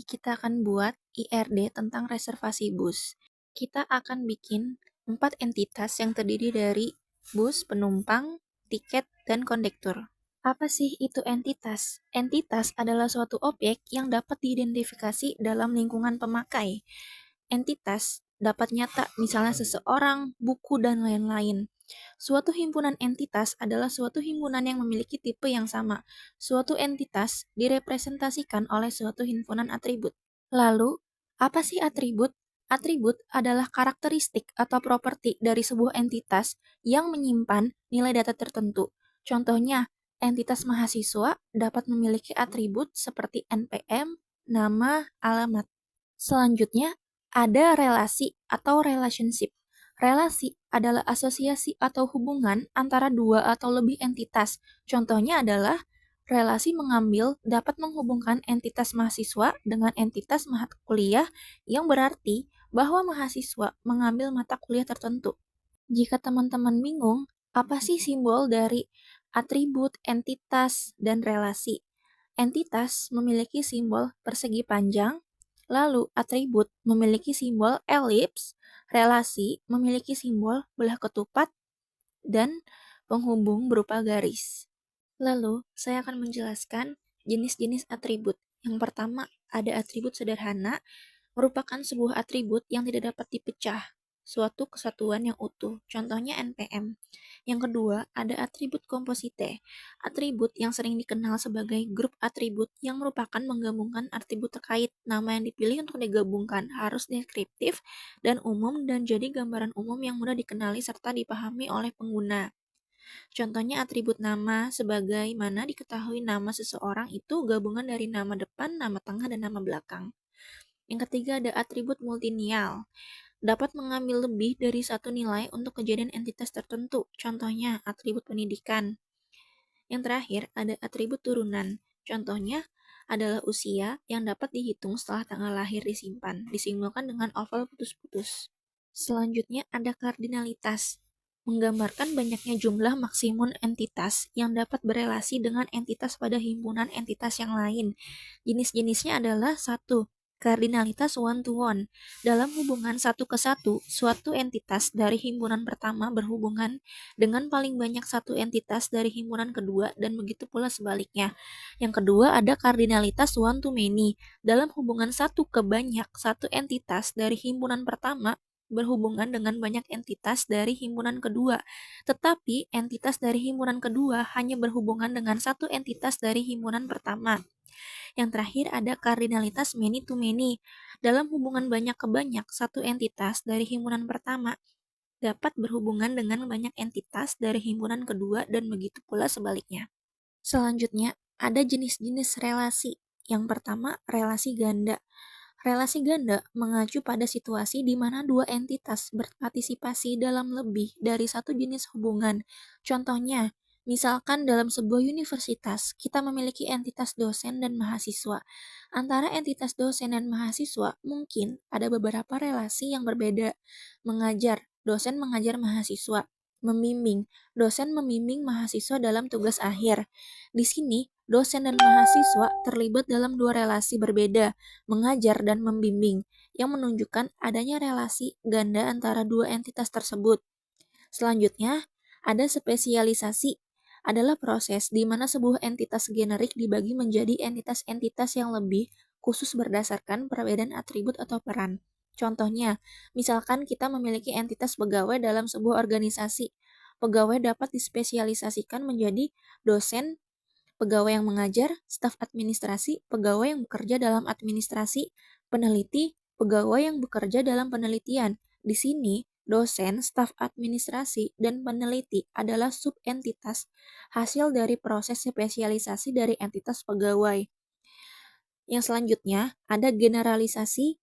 kita akan buat IRD tentang reservasi bus. Kita akan bikin 4 entitas yang terdiri dari bus, penumpang, tiket, dan kondektur. Apa sih itu entitas? Entitas adalah suatu objek yang dapat diidentifikasi dalam lingkungan pemakai. Entitas dapat nyata, misalnya seseorang, buku, dan lain-lain. Suatu himpunan entitas adalah suatu himpunan yang memiliki tipe yang sama. Suatu entitas direpresentasikan oleh suatu himpunan atribut. Lalu, apa sih atribut? Atribut adalah karakteristik atau properti dari sebuah entitas yang menyimpan nilai data tertentu. Contohnya, entitas mahasiswa dapat memiliki atribut seperti NPM, nama, alamat. Selanjutnya, ada relasi atau relationship. Relasi adalah asosiasi atau hubungan antara dua atau lebih entitas. Contohnya adalah relasi mengambil dapat menghubungkan entitas mahasiswa dengan entitas mata kuliah yang berarti bahwa mahasiswa mengambil mata kuliah tertentu. Jika teman-teman bingung, apa sih simbol dari atribut, entitas, dan relasi? Entitas memiliki simbol persegi panjang, lalu atribut memiliki simbol elips, relasi memiliki simbol belah ketupat, dan penghubung berupa garis. Lalu, saya akan menjelaskan jenis-jenis atribut. Yang pertama, ada atribut sederhana, merupakan sebuah atribut yang tidak dapat dipecah, suatu kesatuan yang utuh, contohnya NPM. Yang kedua, ada atribut komposite, atribut yang sering dikenal sebagai grup atribut yang merupakan menggabungkan atribut terkait. Nama yang dipilih untuk digabungkan harus deskriptif dan umum dan jadi gambaran umum yang mudah dikenali serta dipahami oleh pengguna. Contohnya atribut nama sebagaimana diketahui nama seseorang itu gabungan dari nama depan, nama tengah, dan nama belakang. Yang ketiga ada atribut multinial. Dapat mengambil lebih dari satu nilai untuk kejadian entitas tertentu. Contohnya atribut pendidikan. Yang terakhir ada atribut turunan. Contohnya adalah usia yang dapat dihitung setelah tanggal lahir disimpan, disimbolkan dengan oval putus-putus. Selanjutnya ada kardinalitas, menggambarkan banyaknya jumlah maksimum entitas yang dapat berelasi dengan entitas pada himpunan entitas yang lain. Jenis-jenisnya adalah 1. Kardinalitas one-to-one. Dalam hubungan satu ke satu, suatu entitas dari himpunan pertama berhubungan dengan paling banyak satu entitas dari himpunan kedua dan begitu pula sebaliknya. Yang kedua ada kardinalitas one-to-many. Dalam hubungan satu ke banyak, satu entitas dari himpunan pertama berhubungan dengan banyak entitas dari himpunan kedua, tetapi entitas dari himpunan kedua hanya berhubungan dengan satu entitas dari himpunan pertama. Yang terakhir ada kardinalitas many to many. Dalam hubungan banyak ke banyak, satu entitas dari himpunan pertama dapat berhubungan dengan banyak entitas dari himpunan kedua dan begitu pula sebaliknya. Selanjutnya, ada jenis-jenis relasi. Yang pertama, relasi ganda. Relasi ganda mengacu pada situasi di mana dua entitas berpartisipasi dalam lebih dari satu jenis hubungan. Contohnya, misalkan dalam sebuah universitas, kita memiliki entitas dosen dan mahasiswa. Antara entitas dosen dan mahasiswa, mungkin ada beberapa relasi yang berbeda. Mengajar, dosen mengajar mahasiswa. Membimbing, dosen membimbing mahasiswa dalam tugas akhir. Di sini, dosen dan mahasiswa terlibat dalam dua relasi berbeda, mengajar dan membimbing, yang menunjukkan adanya relasi ganda antara dua entitas tersebut. Selanjutnya, ada spesialisasi. Adalah proses di mana sebuah entitas generik dibagi menjadi entitas-entitas yang lebih khusus berdasarkan perbedaan atribut atau peran. Contohnya, misalkan kita memiliki entitas pegawai dalam sebuah organisasi. Pegawai dapat dispesialisasikan menjadi dosen, pegawai yang mengajar, staf administrasi, pegawai yang bekerja dalam administrasi, peneliti, pegawai yang bekerja dalam penelitian. Di sini, dosen, staf administrasi, dan peneliti adalah subentitas hasil dari proses spesialisasi dari entitas pegawai. Yang selanjutnya, ada generalisasi.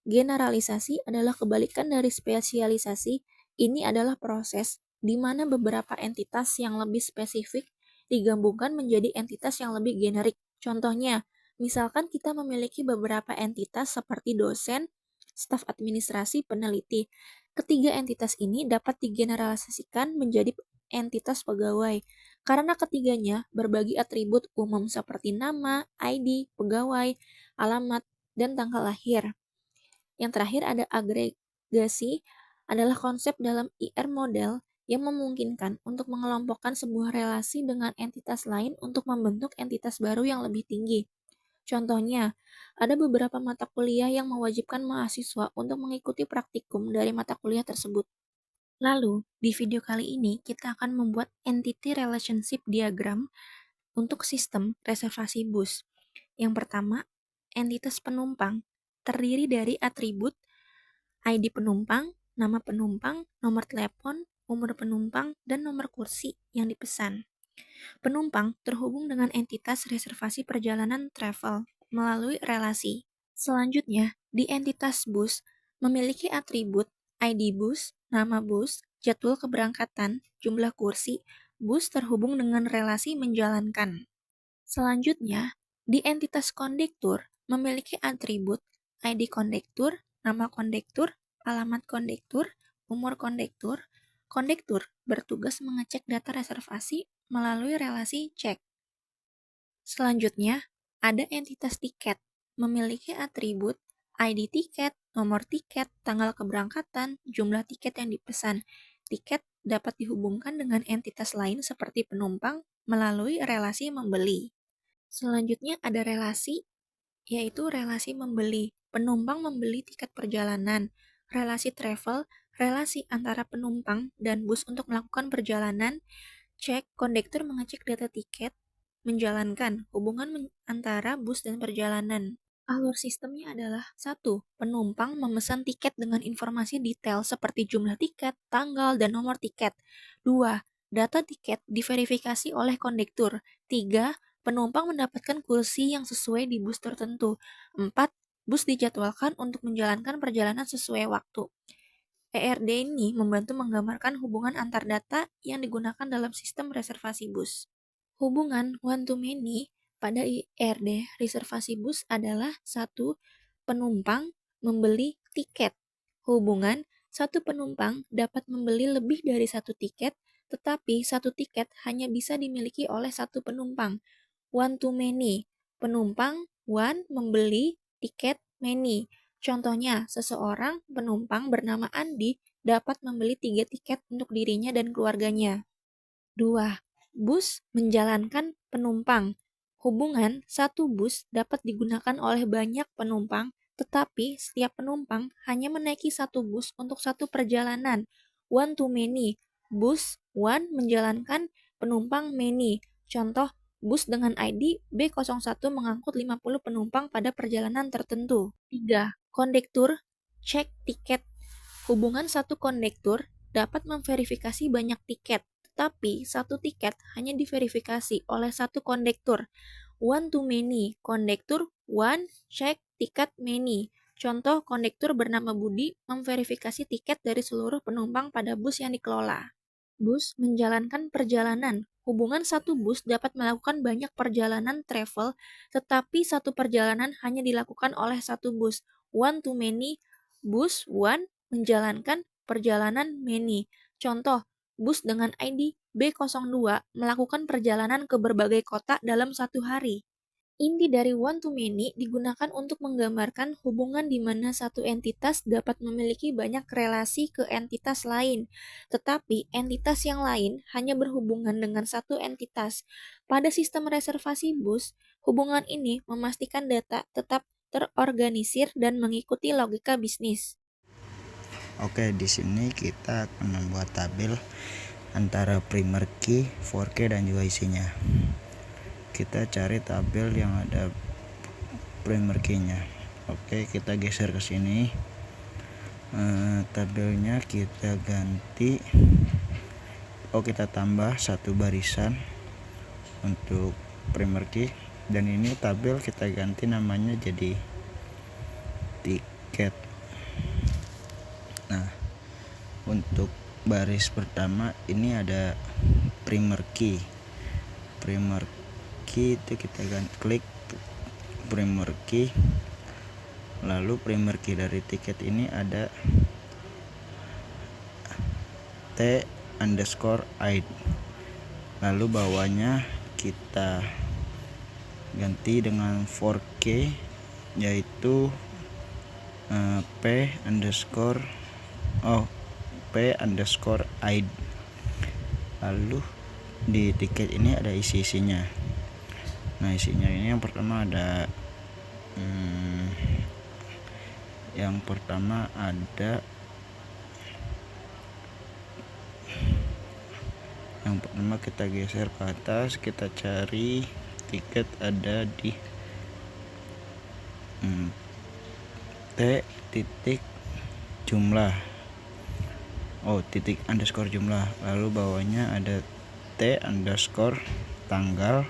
Generalisasi adalah kebalikan dari spesialisasi. Ini adalah proses di mana beberapa entitas yang lebih spesifik digabungkan menjadi entitas yang lebih generik. Contohnya, misalkan kita memiliki beberapa entitas seperti dosen, staf administrasi, peneliti. Ketiga entitas ini dapat digeneralisasikan menjadi entitas pegawai, karena ketiganya berbagi atribut umum seperti nama, ID, pegawai, alamat, dan tanggal lahir. Yang terakhir ada agregasi, adalah konsep dalam IR model yang memungkinkan untuk mengelompokkan sebuah relasi dengan entitas lain untuk membentuk entitas baru yang lebih tinggi. Contohnya, ada beberapa mata kuliah yang mewajibkan mahasiswa untuk mengikuti praktikum dari mata kuliah tersebut. Lalu, di video kali ini kita akan membuat entity relationship diagram untuk sistem reservasi bus. Yang pertama, entitas penumpang terdiri dari atribut ID penumpang, nama penumpang, nomor telepon, umur penumpang, dan nomor kursi yang dipesan. Penumpang terhubung dengan entitas reservasi perjalanan travel melalui relasi. Selanjutnya, di entitas bus memiliki atribut ID bus, nama bus, jadwal keberangkatan, jumlah kursi, bus terhubung dengan relasi menjalankan. Selanjutnya, di entitas kondektur memiliki atribut ID kondektur, nama kondektur, alamat kondektur, umur kondektur. Kondektur bertugas mengecek data reservasi melalui relasi cek. Selanjutnya, ada entitas tiket, memiliki atribut ID tiket, nomor tiket, tanggal keberangkatan, jumlah tiket yang dipesan. Tiket dapat dihubungkan dengan entitas lain seperti penumpang melalui relasi membeli. Selanjutnya ada relasi, yaitu relasi membeli. Penumpang membeli tiket perjalanan. Relasi travel, relasi antara penumpang dan bus untuk melakukan perjalanan. Cek, kondektur mengecek data tiket. Menjalankan, hubungan antara bus dan perjalanan. Alur sistemnya adalah 1. Penumpang memesan tiket dengan informasi detail seperti jumlah tiket, tanggal, dan nomor tiket. 2. Data tiket diverifikasi oleh kondektur. 3. Penumpang mendapatkan kursi yang sesuai di bus tertentu. 4. Bus dijadwalkan untuk menjalankan perjalanan sesuai waktu. ERD ini membantu menggambarkan hubungan antar data yang digunakan dalam sistem reservasi bus. Hubungan one-to-many pada IRD reservasi bus adalah 1. Penumpang membeli tiket. Hubungan satu penumpang dapat membeli lebih dari satu tiket, tetapi satu tiket hanya bisa dimiliki oleh satu penumpang. One-to-many, penumpang one membeli tiket many. Contohnya, seseorang penumpang bernama Andi dapat membeli 3 tiket untuk dirinya dan keluarganya. 2. Bus menjalankan penumpang. Hubungan satu bus dapat digunakan oleh banyak penumpang, tetapi setiap penumpang hanya menaiki satu bus untuk satu perjalanan. One to many. Bus one menjalankan penumpang many. Contoh, bus dengan ID B01 mengangkut 50 penumpang pada perjalanan tertentu. 3. Kondektur cek tiket. Hubungan satu kondektur dapat memverifikasi banyak tiket, tetapi satu tiket hanya diverifikasi oleh satu kondektur. One to many, kondektur one cek tiket many. Contoh, kondektur bernama Budi memverifikasi tiket dari seluruh penumpang pada bus yang dikelola. Bus menjalankan perjalanan. Hubungan satu bus dapat melakukan banyak perjalanan travel, tetapi satu perjalanan hanya dilakukan oleh satu bus. One to many, bus one menjalankan perjalanan many. Contoh, bus dengan ID B02 melakukan perjalanan ke berbagai kota dalam satu hari. Inti dari one to many digunakan untuk menggambarkan hubungan di mana satu entitas dapat memiliki banyak relasi ke entitas lain, tetapi entitas yang lain hanya berhubungan dengan satu entitas. Pada sistem reservasi bus, hubungan ini memastikan data tetap terorganisir dan mengikuti logika bisnis. Oke, di sini kita akan membuat tabel antara primer key, 4K dan juga isinya. Kita cari tabel yang ada primer key-nya. Oke, kita geser ke sini. Tabelnya kita ganti. Kita tambah satu barisan untuk primer key, dan ini tabel kita ganti namanya jadi tiket. Nah, untuk baris pertama ini ada primer key. Primer key itu kita klik primer key, lalu primer key dari tiket ini ada T_id, lalu bawahnya kita ganti dengan 4K yaitu p underscore id. Lalu di tiket ini ada isi-isinya. Nah, isinya ini yang pertama ada kita geser ke atas, kita cari tiket ada di t titik jumlah titik underscore jumlah, lalu bawahnya ada t underscore tanggal,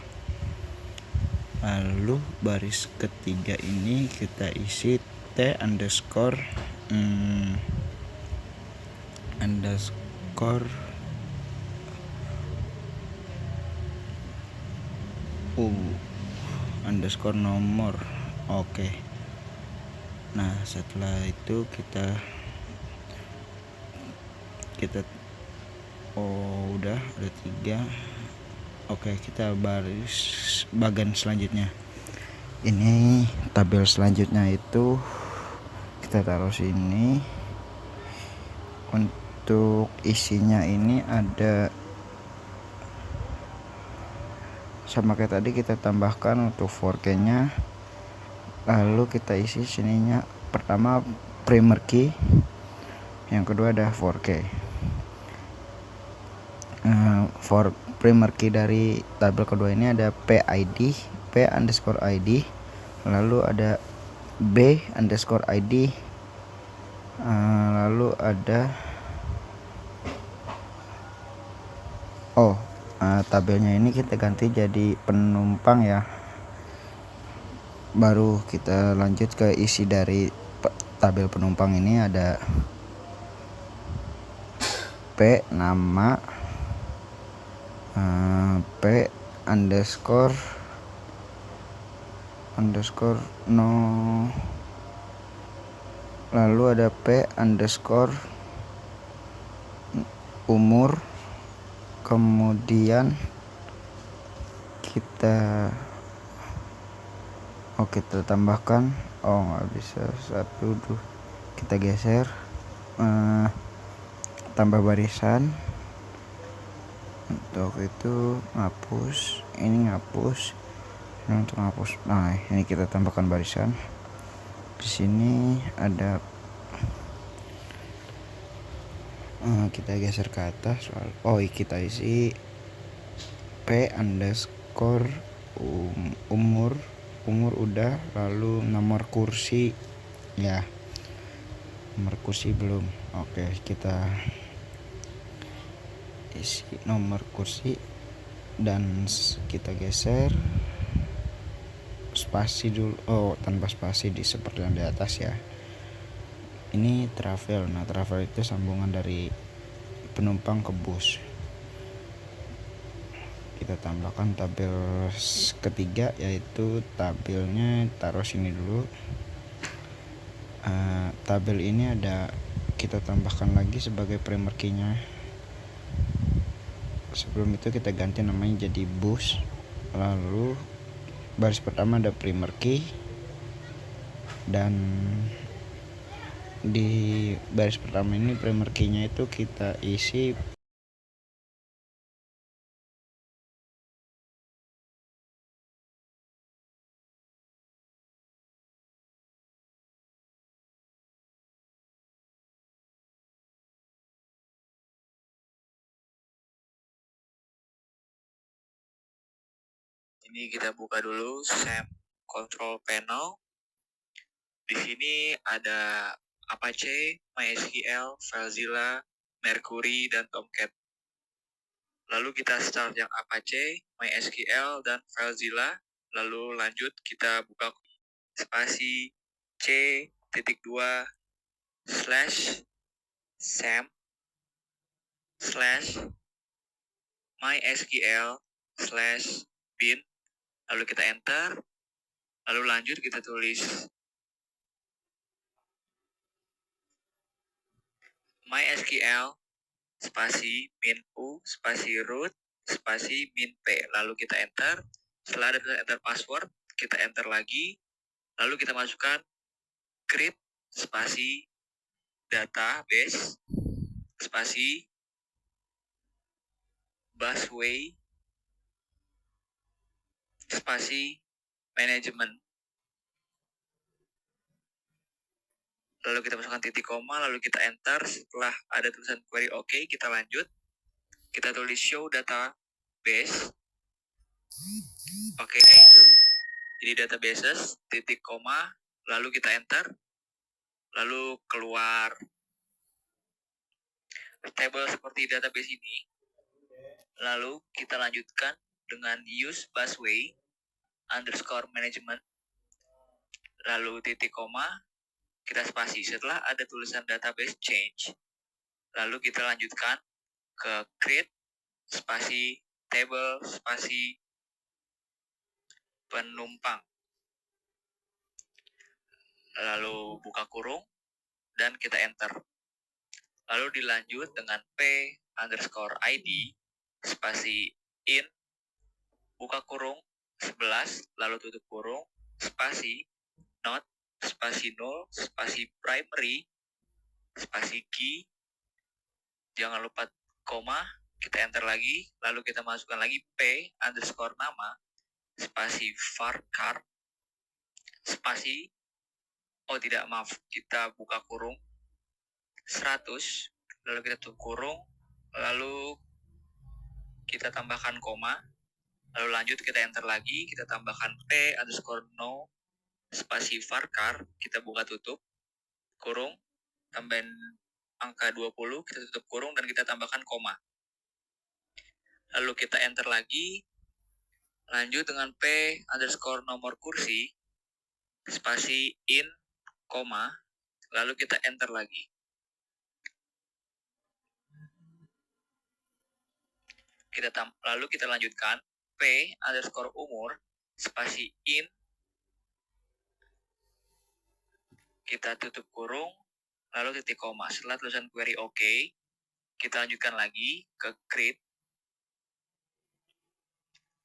lalu baris ketiga ini kita isi t underscore underscore nomor. Oke. Nah, setelah itu kita udah ada 3. Oke, kita bagian selanjutnya. Ini tabel selanjutnya itu kita taruh sini. Untuk isinya ini ada sama kayak tadi, kita tambahkan untuk 4K nya, lalu kita isi sininya. Pertama primer key, yang kedua ada 4K. For primer key dari tabel kedua ini ada p underscore id, lalu ada b underscore id, lalu ada tabelnya ini kita ganti jadi penumpang ya. Baru kita lanjut ke isi dari tabel penumpang. Ini ada p nama, p underscore no, lalu ada p underscore umur, kemudian kita tambahkan nggak bisa satu tuh, kita geser, tambah barisan. Untuk itu ngapus ini untuk ngapus. Nah, ini kita tambahkan barisan. Di sini ada kita geser ke atas. Kita isi p underscore umur udah, lalu nomor kursi ya, nomor kursi belum. Oke, kita isi nomor kursi dan kita geser spasi dulu, tanpa spasi seperti yang di atas ya. Ini travel. Nah, travel itu sambungan dari penumpang ke bus. Kita tambahkan tabel ketiga, yaitu tabelnya taruh sini dulu. Tabel ini kita tambahkan lagi sebagai primer key-nya. Sebelum itu kita ganti namanya jadi bus. Lalu baris pertama ada primer key, dan di baris pertama ini primer key-nya itu kita isi ini. Kita buka dulu SAM Control Panel. Di sini ada Apache, MySQL, FileZilla, Mercury, dan Tomcat. Lalu kita start yang Apache, MySQL, dan FileZilla. Lalu lanjut kita buka spasi c.2/sam/mysql/bin. Lalu kita enter. Lalu lanjut kita tulis MySQL spasi min u spasi root spasi min p. Lalu kita enter. Setelah kita enter password, kita enter lagi. Lalu kita masukkan create spasi database spasi busway spasi manajemen. Lalu kita masukkan titik koma, lalu kita enter. Setelah ada tulisan query OK, kita lanjut. Kita tulis show database pakai S. Jadi databases, titik koma, lalu kita enter. Lalu keluar table seperti database ini. Lalu kita lanjutkan dengan use busway underscore management. Lalu titik koma, kita spasi. Setelah ada tulisan database change, lalu kita lanjutkan ke create spasi table spasi penumpang. Lalu buka kurung dan kita enter. Lalu dilanjut dengan p underscore id spasi in buka kurung 11 lalu tutup kurung spasi not spasi 0 spasi primary spasi key, jangan lupa koma, kita enter lagi, lalu kita masukkan lagi p underscore nama spasi varchar spasi kita buka kurung 100, lalu kita tutup kurung, lalu kita tambahkan koma, lalu lanjut kita enter lagi, kita tambahkan p underscore no spasi varchar, kita buka tutup kurung, tambahin angka 20, kita tutup kurung dan kita tambahkan koma. Lalu kita enter lagi, lanjut dengan p underscore nomor kursi spasi in koma, lalu kita enter lagi. Lalu kita lanjutkan p underscore umur spasi in, kita tutup kurung, lalu titik koma. Setelah tulisan query OK, kita lanjutkan lagi ke create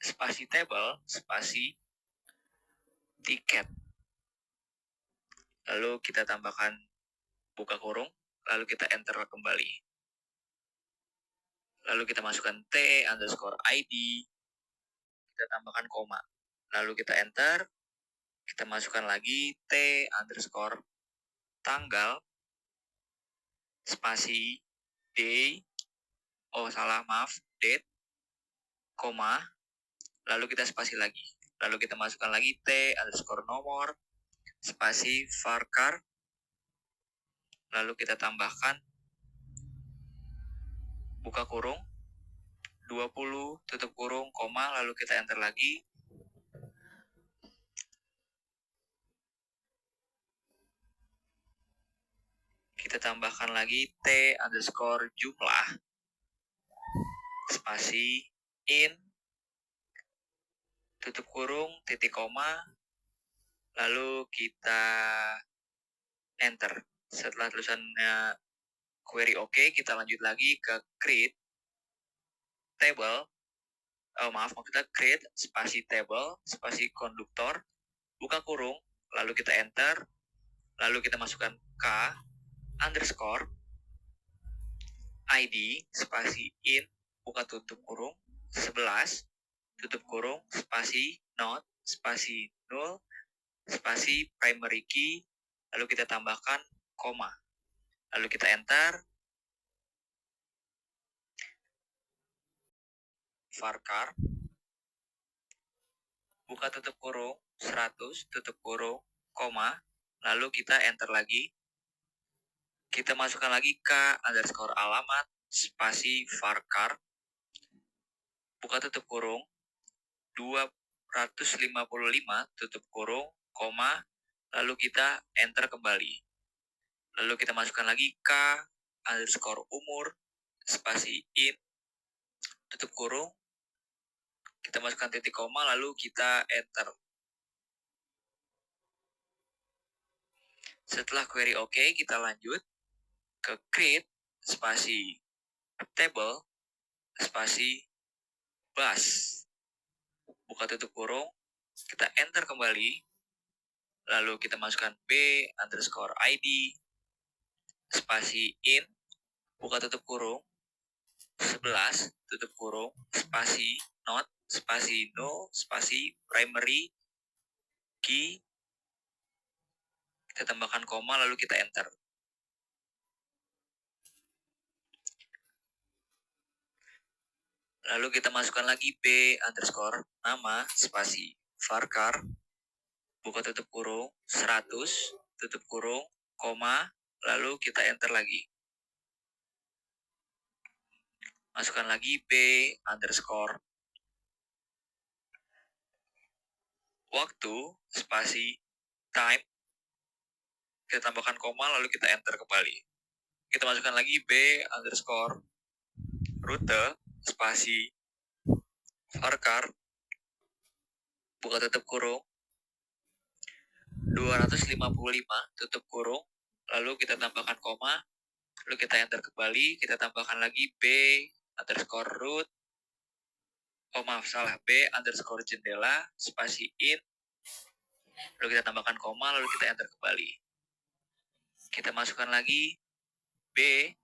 spasi table spasi tiket. Lalu kita tambahkan buka kurung, lalu kita enter kembali. Lalu kita masukkan t underscore id, kita tambahkan koma. Lalu kita enter, kita masukkan lagi t underscore tanggal spasi day, date, koma, lalu kita spasi lagi. Lalu kita masukkan lagi t underscore nomor spasi varchar, lalu kita tambahkan buka kurung 20 tutup kurung koma, lalu kita enter lagi. Kita tambahkan lagi t underscore jumlah spasi in tutup kurung titik koma, lalu kita enter. Setelah tulisannya query OK, kita lanjut lagi ke create table, kita create spasi table spasi konduktor buka kurung, lalu kita enter, lalu kita masukkan k underscore id spasi in buka tutup kurung 11 tutup kurung spasi not spasi 0 spasi primary key, lalu kita tambahkan koma, lalu kita enter. Varchar buka tutup kurung 100 tutup kurung koma, lalu kita enter lagi. Kita masukkan lagi k underscore alamat spasi varchar buka tutup kurung 255 tutup kurung koma, lalu kita enter kembali. Lalu kita masukkan lagi k underscore umur spasi in tutup kurung, kita masukkan titik koma, lalu kita enter. Setelah query OK, kita lanjut ke create spasi table spasi bus buka tutup kurung, kita enter kembali. lalu kita masukkan B_ID, spasi in, buka tutup kurung, 11, tutup kurung, spasi not, spasi no, spasi primary key, kita tambahkan koma, lalu kita enter. Lalu kita masukkan lagi B_nama, spasi varchar, buka tutup kurung, 100, tutup kurung, koma, lalu kita enter lagi. Masukkan lagi waktu, spasi time, kita tambahkan koma, lalu kita enter kembali. Kita masukkan lagi rute, spasi varchar, buka tutup kurung, 255, tutup kurung, lalu kita tambahkan koma, lalu kita enter kembali, kita tambahkan lagi B_root, B_jendela, spasi in, lalu kita tambahkan koma, lalu kita enter kembali. Kita masukkan lagi B_kursi,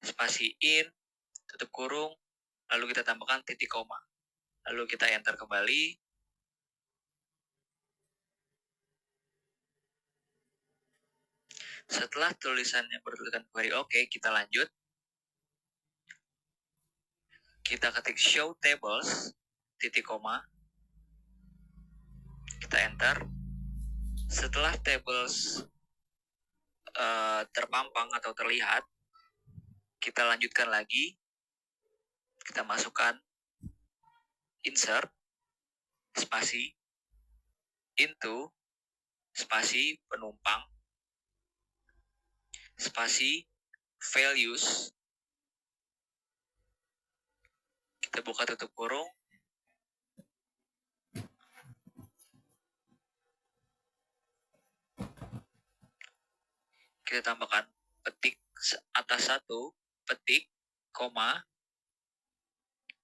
spasi in, tutup kurung, lalu kita tambahkan titik koma. Lalu kita enter kembali. Setelah tulisannya bertuliskan query oke, kita lanjut. Kita ketik show tables, titik koma. Kita enter. Setelah tables terpampang atau terlihat, kita lanjutkan lagi. Kita masukkan insert, spasi, into, spasi penumpang, spasi values. Kita buka tutup kurung. Kita tambahkan petik atas 1, petik, koma,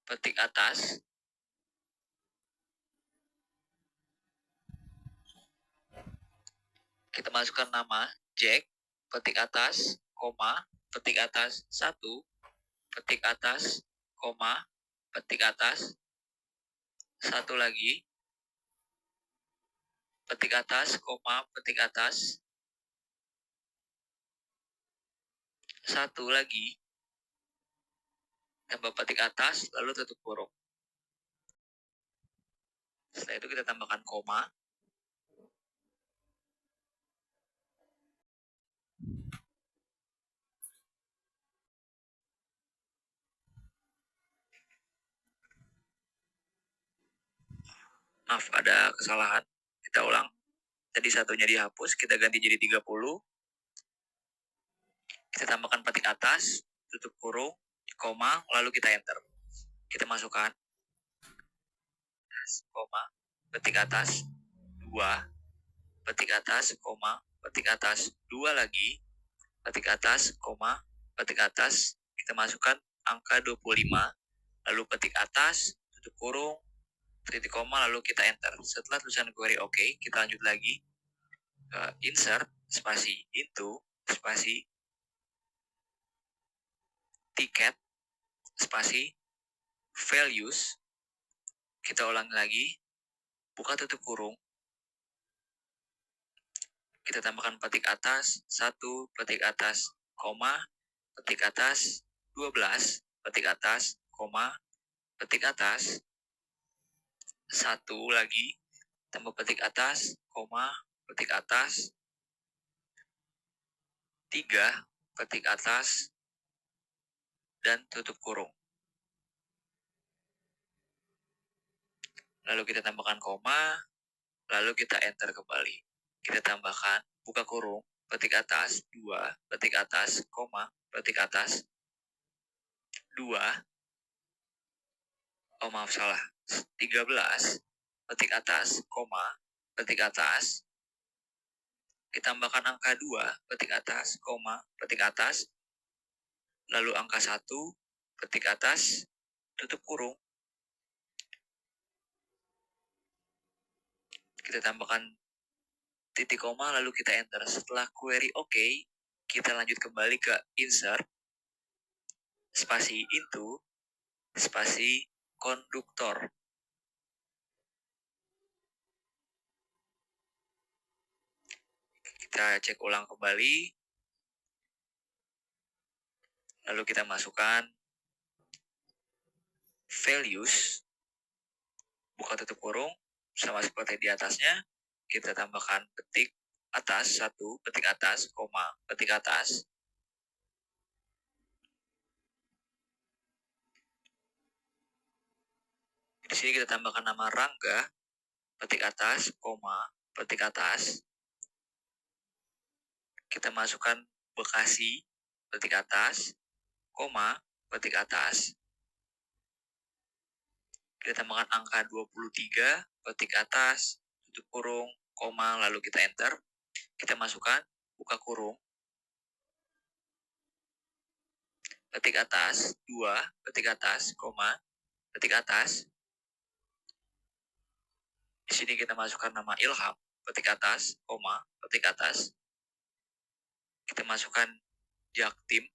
petik atas, kita masukkan nama Jack, petik atas, koma, petik atas 1, petik atas, koma, petik atas, 1 lagi, petik atas, koma, petik atas, 1 lagi, tambah petik atas, lalu tutup kurung. Setelah itu kita tambahkan koma. Maaf, ada kesalahan. Kita ulang. Tadi satunya dihapus, kita ganti jadi 30. Kita tambahkan petik atas, tutup kurung, koma, lalu kita enter. Kita masukkan koma, petik atas, 2, petik atas, koma, petik atas, 2 lagi, petik atas, koma, petik atas, kita masukkan angka 25, lalu petik atas, tutup kurung, titik koma, lalu kita enter. Setelah tulisan query oke, kita lanjut lagi ke insert, spasi into, spasi tiket, spasi values. Kita ulangi lagi, buka tutup kurung, kita tambahkan petik atas 1, petik atas, koma, petik atas 12, petik atas, koma, petik atas 1 lagi, tambah petik atas, koma, petik atas 3, petik atas, dan tutup kurung. Lalu kita tambahkan koma, lalu kita enter kembali. Kita tambahkan, buka kurung, petik atas 2, petik atas, koma, petik atas 2, oh maaf salah, 13, petik atas, koma, petik atas, ditambahkan angka 2, petik atas, koma, petik atas, lalu angka 1, petik atas, tutup kurung, kita tambahkan titik koma, lalu kita enter. Setelah query oke, kita lanjut kembali ke insert, spasi into, spasi konduktor. Kita cek ulang kembali, lalu kita masukkan values, buka tutup kurung, sama seperti di atasnya, kita tambahkan petik atas, 1, petik atas, koma, petik atas. Di sini kita tambahkan nama Rangga, petik atas, koma, petik atas. Kita masukkan Bekasi, petik atas, koma, petik atas. Kita tambahkan angka 23, petik atas, tutup kurung, koma, lalu kita enter. Kita masukkan, buka kurung, petik atas, 2, petik atas, koma, petik atas. Di sini kita masukkan nama Ilham, petik atas, koma, petik atas. Kita masukkan Jaktim,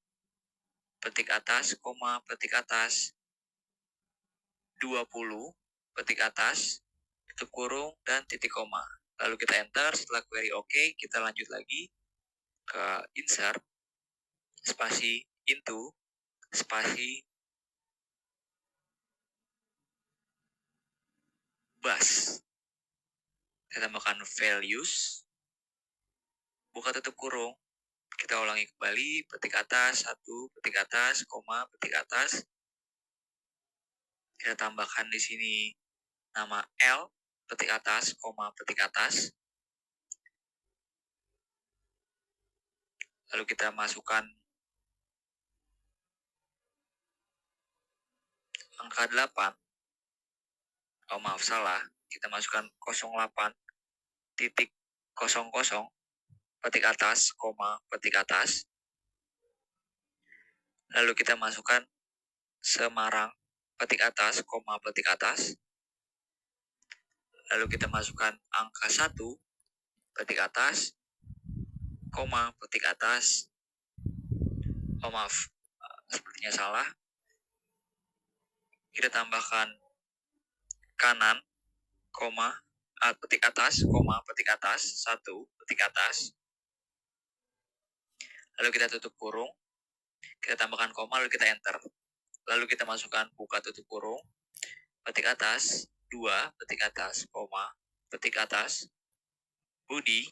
petik atas, koma, petik atas. 20, petik atas, tutup kurung, dan titik koma. Lalu kita enter. Setelah query oke, kita lanjut lagi ke insert, spasi into, spasi bus. Kita tambahkan values, buka tutup kurung, kita ulangi kembali, petik atas, 1, petik atas, koma, petik atas. Kita tambahkan di sini nama L, petik atas, koma, petik atas. Lalu kita masukkan angka 8. Oh maaf, salah. Kita masukkan 08, titik 00, petik atas, koma, petik atas. Lalu kita masukkan Semarang, petik atas, koma, petik atas. Lalu kita masukkan angka 1, petik atas, koma, petik atas. Oh maaf, sepertinya salah. Kita tambahkan kanan, koma, petik atas, koma, petik atas, 1, petik atas. Lalu kita tutup kurung, kita tambahkan koma, lalu kita enter. Lalu kita masukkan buka tutup kurung, petik atas, 2, petik atas, koma, petik atas, Budi,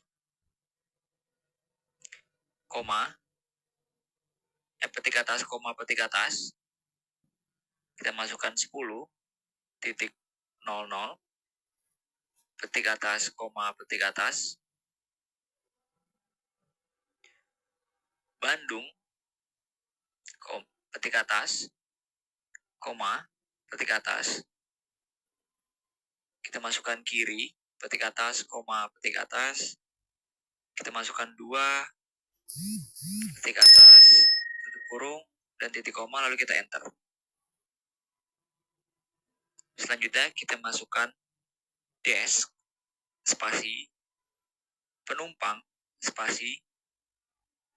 koma, petik atas, koma, petik atas. Kita masukkan 10, titik 00, petik atas, koma, petik atas, Bandung, petik atas, koma, petik atas. Kita masukkan kiri, petik atas, koma, petik atas. Kita masukkan 2, petik atas, tutup kurung, dan titik koma, lalu kita enter. Selanjutnya kita masukkan desk, spasi, penumpang, spasi,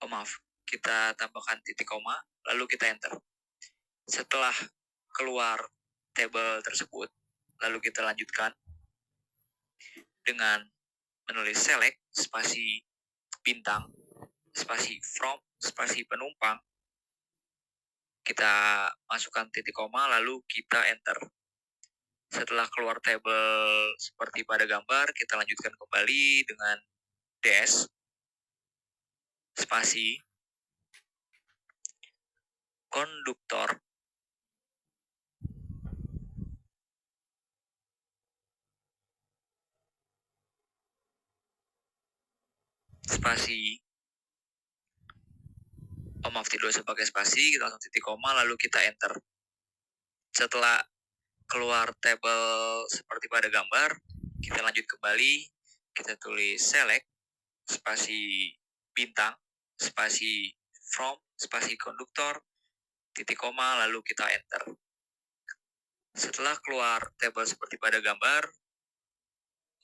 oh maaf, kita tambahkan titik koma, lalu kita enter. Setelah keluar tabel tersebut, lalu kita lanjutkan dengan menulis select, spasi bintang, spasi from, spasi penumpang. Kita masukkan titik koma, lalu kita enter. Setelah keluar tabel seperti pada gambar, kita lanjutkan kembali dengan dash, spasi, konduktor, spasi, oh maaf, tidak usah pakai spasi, kita langsung titik koma, lalu kita enter. Setelah keluar tabel seperti pada gambar, kita lanjut kembali, kita tulis select, spasi bintang, spasi from, spasi konduktor, titik koma, lalu kita enter. Setelah keluar tabel seperti pada gambar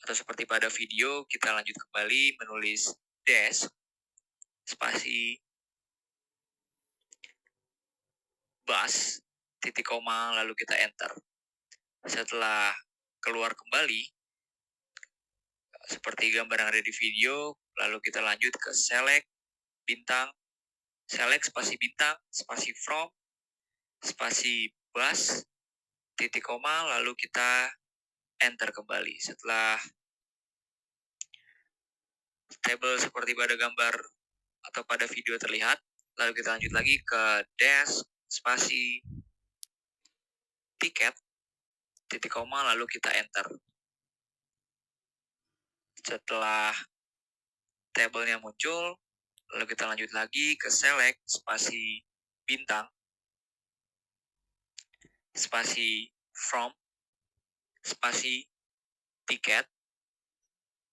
atau seperti pada video, kita lanjut kembali menulis dash spasi bus titik koma lalu kita enter. Setelah keluar kembali seperti gambar yang ada di video, lalu kita lanjut ke select bintang, select spasi bintang, spasi from, spasi bus titik koma lalu kita enter kembali. Setelah tabel seperti pada gambar atau pada video terlihat, lalu kita lanjut lagi ke dash spasi tiket titik koma lalu kita enter. Setelah tabelnya muncul, lalu kita lanjut lagi ke select spasi bintang, spasi from, spasi tiket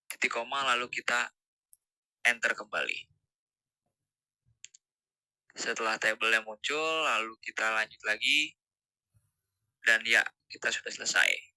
titik koma lalu kita enter kembali. Setelah tabelnya muncul, lalu kita lanjut lagi, dan ya, kita sudah selesai.